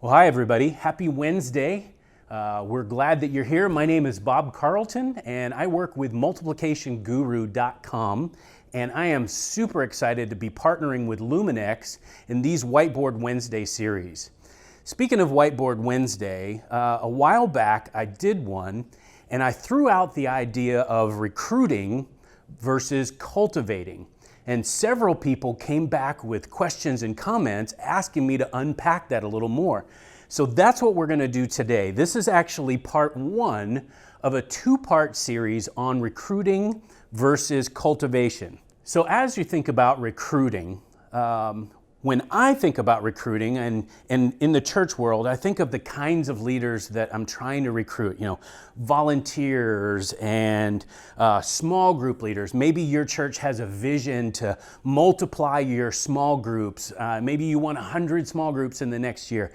Well, hi everybody. Happy Wednesday. We're glad that you're here. My name is Bob Carlton and I work with multiplicationguru.com, and I am super excited to be partnering with Luminex in these Whiteboard Wednesday series. Speaking of Whiteboard Wednesday, a while back I did one and I threw out the idea of recruiting versus cultivating. And several people came back with questions and comments asking me to unpack that a little more. So that's what we're going to do today. This is actually part one of a two-part series on recruiting versus cultivation. So as you think about recruiting, when I think about recruiting and in the church world, I think of the kinds of leaders that I'm trying to recruit, volunteers and small group leaders. Maybe your church has a vision to multiply your small groups. Maybe you want 100 small groups in the next year.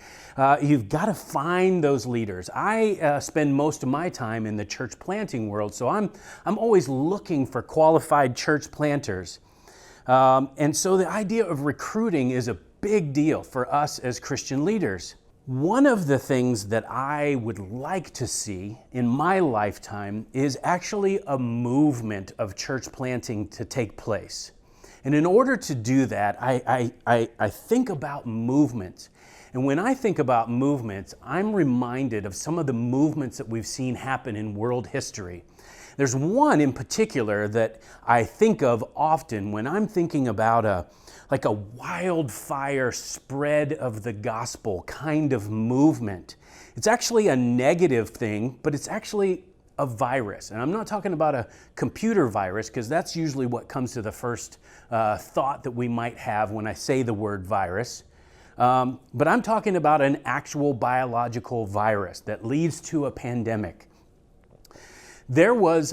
You've got to find those leaders. I spend most of my time in the church planting world, so I'm always looking for qualified church planters. And so the idea of recruiting is a big deal for us as Christian leaders. One of the things that I would like to see in my lifetime is actually a movement of church planting to take place. And in order to do that, I think about movements. And when I think about movements, I'm reminded of some of the movements that we've seen happen in world history. There's one in particular that I think of often when I'm thinking about a wildfire spread of the gospel kind of movement. It's actually a negative thing, but it's actually a virus. And I'm not talking about a computer virus, because that's usually what comes to the first thought that we might have when I say the word virus. But I'm talking about an actual biological virus that leads to a pandemic. There was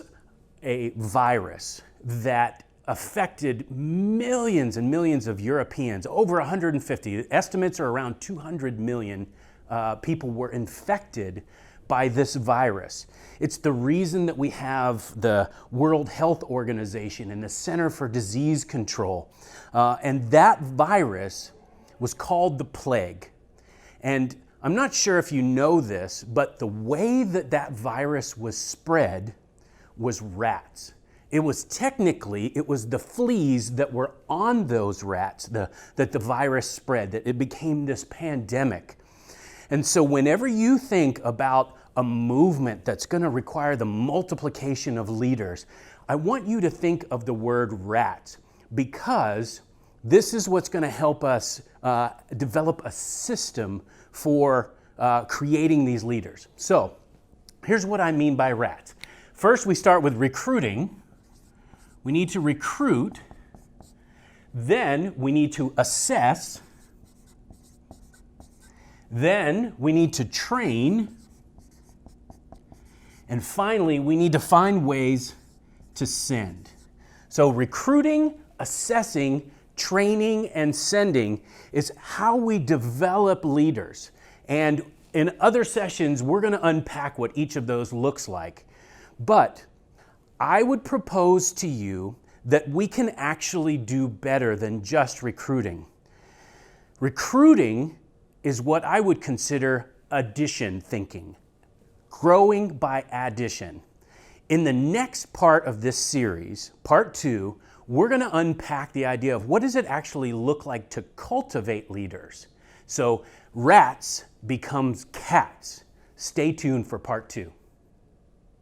a virus that affected millions and millions of Europeans, over 150. Estimates are around 200 million people were infected by this virus. It's the reason that we have the World Health Organization and the Center for Disease Control. And that virus was called the plague. And I'm not sure if you know this, but the way that that virus was spread was rats. It was the fleas that were on those rats that the virus spread, that it became this pandemic. And so whenever you think about a movement that's going to require the multiplication of leaders, I want you to think of the word rats, because this is what's going to help us develop a system for creating these leaders. So here's what I mean by rats. First, we start with recruiting. We need to recruit. Then we need to assess. Then we need to train. And finally, we need to find ways to send. So recruiting, assessing, training, and sending is how we develop leaders. And in other sessions, we're going to unpack what each of those looks like. But I would propose to you that we can actually do better than just recruiting. Recruiting is what I would consider addition thinking, growing by addition. In the next part of this series, part two, we're going to unpack the idea of what does it actually look like to cultivate leaders. So rats becomes cats. Stay tuned for part two.